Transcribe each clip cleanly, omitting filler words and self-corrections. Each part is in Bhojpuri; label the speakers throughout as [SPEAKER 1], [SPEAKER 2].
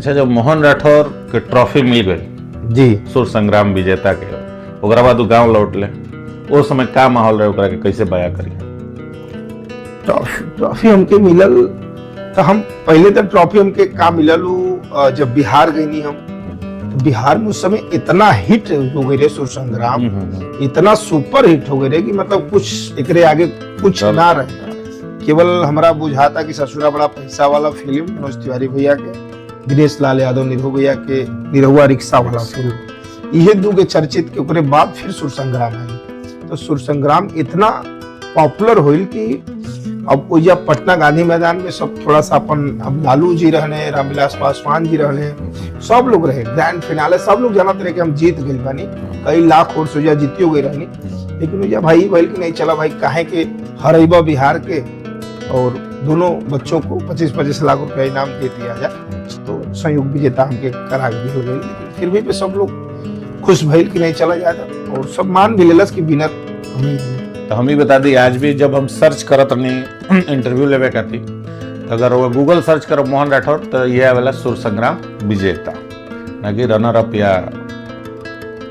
[SPEAKER 1] अच्छा, जब मोहन राठौर के ट्रॉफी मिल गई
[SPEAKER 2] जी
[SPEAKER 1] सुर संग्राम विजेता के, ओकरा बाद वो गांव लौट ले, उस समय का माहौल रहे, ओकरा के कैसे बयां करिए?
[SPEAKER 2] ट्रॉफी हमके मिलल तो हम पहले तो ट्रॉफी हमके का मिलल जब बिहार गई नहीं हम, तो बिहार में उस समय इतना हिट हो गई रे सुर संग्राम, इतना सुपर हिट हो गई रे कि मतलब कुछ एकरे आगे कुछ ना रहे। केवल हमारा बुझाता कि ससुरा बड़ा पैसा वाला फिल्म मनोज तिवारी भैया के, दिनेश लाल यादव निरहु भैया के निरहुआ रिक्शा वाला फिल्म, ये दो के चर्चित के ओकरे बाद फिर सुर संग्राम आई। तो सुर संग्राम इतना पॉपुलर होइल कि अब वो जब पटना गांधी मैदान में सब थोड़ा सा अपन, अब लालू जी रहने, रामविलास पासवान जी रहने, सब लोग रहे, ग्रैंड फिनाले सब लोग जानते रहे कि हम जीत गए बानी, कई लाख वोट से जीतियो गई रहनी। लेकिन जब भाई बोल कि नहीं चला भाई काहे के हरैबा बिहार के, और दोनों बच्चों को 25-25 लाख रुपया इनाम दे दिया जाए, तो संयुक्त विजेता हमके करा दी हो गई। लेकिन फिर भी सब लोग खुश भइल कि नहीं चला जाता, और सब मान भी लेलस कि विनर हमें।
[SPEAKER 1] तो हम ही बता दी, आज भी जब हम सर्च करत नहीं इंटरव्यू लेवे खाती, तो अगर वो गूगल सर्च करो मोहन राठौर तो ये आवेला सुर संग्राम विजेता, ना कि रनर अप या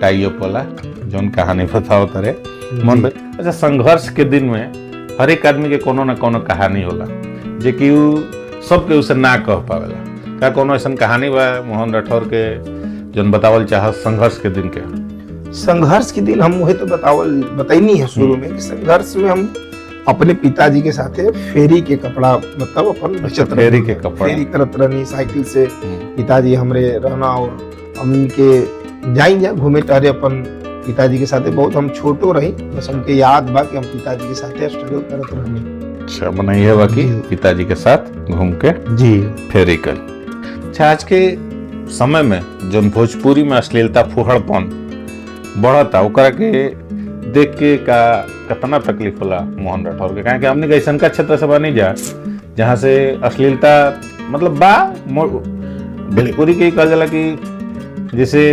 [SPEAKER 1] टाई अप वाला जौन कहानी बताओ तरे मन। अच्छा, संघर्ष के दिन में हर एक आदमी के कोनो ना कोनो कहानी होला जे कि सबके उसे ना कह पावेला। का कोनो ऐसा कहानी बा मोहन राठौर के जौन बतावल चाह संघर्ष के दिन के?
[SPEAKER 2] संघर्ष के दिन हम वही तो बताइनी है शुरू में कि संघर्ष में हम अपने पिताजी के साथ फेरी के कपड़ा, मतलब अपन बचत
[SPEAKER 1] फेरी के कपड़ा,
[SPEAKER 2] फेरी करत रहनी साइकिल से, पिताजी हमरे रहना, और हम के जाएंगे घूमे टहरे अपन पिताजी के साथ। बहुत हम छोटो रही, बस हमके याद बा कि हम पिताजी के साथ स्ट्रगल करत रहनी।
[SPEAKER 1] अच्छा, मना ये बा कि पिताजी के साथ घूम के
[SPEAKER 2] जी फेरी
[SPEAKER 1] कर। अच्छा, आज के समय में जौन भोजपुरी में अश्लीलता फुहड़पन बढ़ता, ओकरा के देख के का कितना तकलीफ होला मोहन राठौर के? कि हमने ऐसा का क्षेत्र से बनी जा जहाँ से अश्लीलता मतलब बा, भोजपुरी के कहल जाला कि जैसे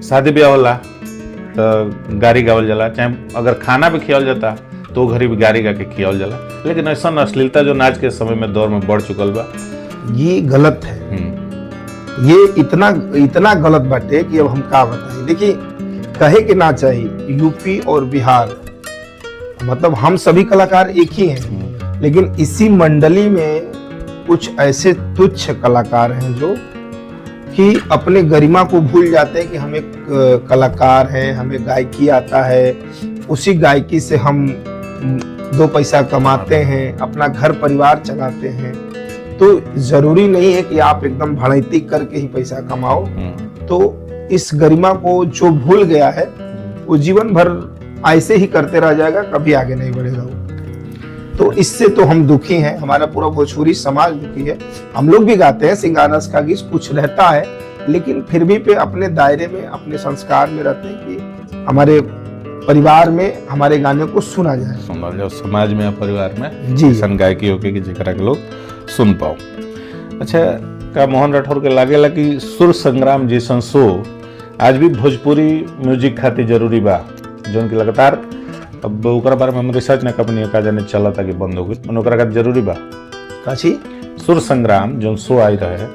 [SPEAKER 1] शादी ब्याह होला तो गाड़ी गावल जाला, चाहे अगर खाना भी खियावल जाता तो घरी भी गाड़ी गा के खियावल जाला। लेकिन ऐसा अश्लीलता जो आज के समय में दौर में बढ़ चुकल बा,
[SPEAKER 2] ये गलत है। ये इतना गलत बाटे कि अब हम का बताएं। देखिए, कहे के ना चाहिए यूपी और बिहार, मतलब हम सभी कलाकार एक ही हैं, लेकिन इसी मंडली में कुछ ऐसे तुच्छ कलाकार हैं जो कि अपने गरिमा को भूल जाते हैं कि हम एक कलाकार हैं, हमें गायकी आता है, उसी गायकी से हम 2 पैसा कमाते हैं, अपना घर परिवार चलाते हैं। तो जरूरी नहीं है कि आप एकदम भड़ैती करके ही पैसा कमाओ। तो इस गरिमा को जो भूल गया है वो जीवन भर ऐसे ही करते रह जाएगा, कभी आगे नहीं बढ़ेगा वो। तो इससे तो हम दुखी हैं, हमारा पूरा भोजपुरी समाज दुखी है। हम लोग भी गाते हैं सिंगार रस का गीत, कुछ रहता है, लेकिन फिर भी पे अपने दायरे में, अपने संस्कार में रहते हैं कि हमारे परिवार में हमारे गाने को सुना जाए,
[SPEAKER 1] समाज में या परिवार में
[SPEAKER 2] जी
[SPEAKER 1] सन गायकी होके कि जेकरा के लोग सुन पाओ। अच्छा, का मोहन राठौर के लागेला कि सुर संग्राम जैसन शो आज भी भोजपुरी म्यूजिक खातिर जरूरी बा, जो कि लगातार अब ओकरा बारे में हम रिसर्च न कपनी का जाने चला था कि बंद हो गई, ओकरा का जरूरी बा
[SPEAKER 2] काची
[SPEAKER 1] सुर संग्राम जो शो आई रहे,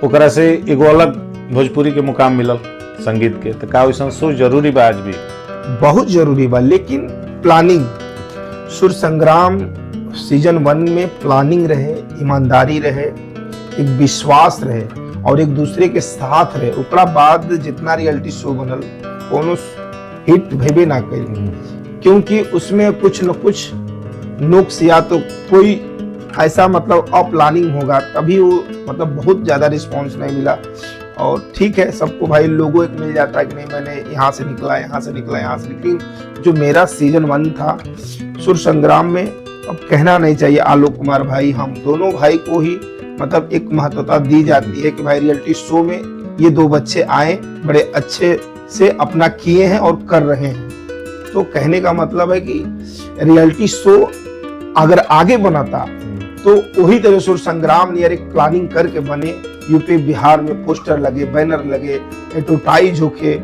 [SPEAKER 1] ओकरा से एगो अलग भोजपुरी के मुकाम मिलल संगीत के, तो का वैसा शो जरूरी बा? आज भी
[SPEAKER 2] बहुत जरूरी बा, लेकिन प्लानिंग, सुर संग्राम सीजन 1 में प्लानिंग रहे, ईमानदारी रहे, एक विश्वास रहे और एक दूसरे के साथ रहे। ओकरा बाद जितना रियलिटी शो बनल कोनो हिट भेबे ना कइल, क्योंकि उसमें कुछ न कुछ नुक्स या तो कोई ऐसा मतलब अप्लानिंग होगा, तभी वो मतलब बहुत ज्यादा रिस्पांस नहीं मिला। और ठीक है, सबको भाई लोगो एक मिल जाता है कि नहीं मैंने यहाँ से निकला, यहाँ से निकला, यहाँ से, लेकिन जो मेरा सीजन 1 था सुर संग्राम में, अब कहना नहीं चाहिए, आलोक कुमार भाई, हम दोनों भाई को ही मतलब एक महत्वता दी जाती है कि भाई रियलिटी शो में ये 2 बच्चे आए, बड़े अच्छे से अपना किए हैं और कर रहे हैं। तो कहने का मतलब है कि रियलिटी शो अगर आगे बनाता तो वही तरह सुर संग्राम नियर एक प्लानिंग करके बने, यूपी बिहार में पोस्टर लगे, बैनर लगे, एडवर्टाइज होके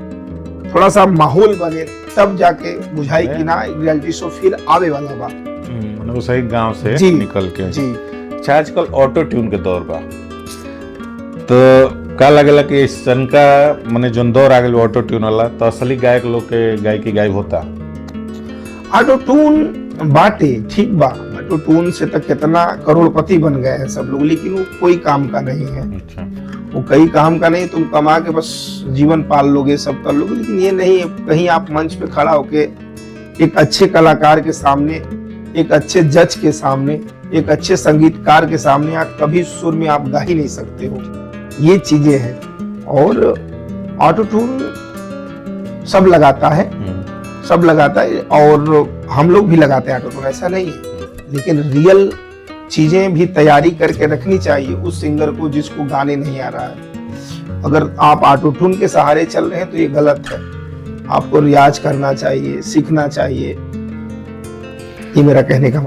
[SPEAKER 2] थोड़ा सा माहौल बने, तब जाके बुझाई कि ना रियलिटी शो फिर आवे वाला बा।
[SPEAKER 1] मतलब सही गांव से निकल के।
[SPEAKER 2] जी
[SPEAKER 1] आजकल ऑटो ट्यून के दौर बा, तो का लगेला कि ऐसन का मने जोन दौर आ गइल ऑटो ट्यून वाला, तो असली गायक लोग के गायकी गायब होता।
[SPEAKER 2] ऑटो ट्यून बाटे ठीक बा, ऑटो ट्यून से तक कितना करोड़पति बन गए हैं सब लोग, लेकिन वो कोई काम का नहीं है।
[SPEAKER 1] अच्छा,
[SPEAKER 2] वो कई काम का नहीं, तुम कमा के बस जीवन पाल लोगे, सब कर लोगे, लेकिन ये नहीं है। कहीं आप मंच पे खड़ा होके एक अच्छे कलाकार के सामने, एक अच्छे जज के सामने, एक अच्छे संगीतकार के सामने आप कभी सुर में आप गा ही नहीं सकते हो। ये चीजें हैं। और ऑटो ट्यून सब लगाता है, सब लगाता है, और हम लोग भी लगाते हैं ऑटो ट्यून, ऐसा नहीं है। लेकिन रियल चीजें भी तैयारी करके रखनी चाहिए उस सिंगर को जिसको गाने नहीं आ रहा है। अगर आप ऑटो ट्यून के सहारे चल रहे हैं तो ये गलत है। आपको रियाज करना चाहिए, सीखना चाहिए। ये मेरा कहने का मतलब।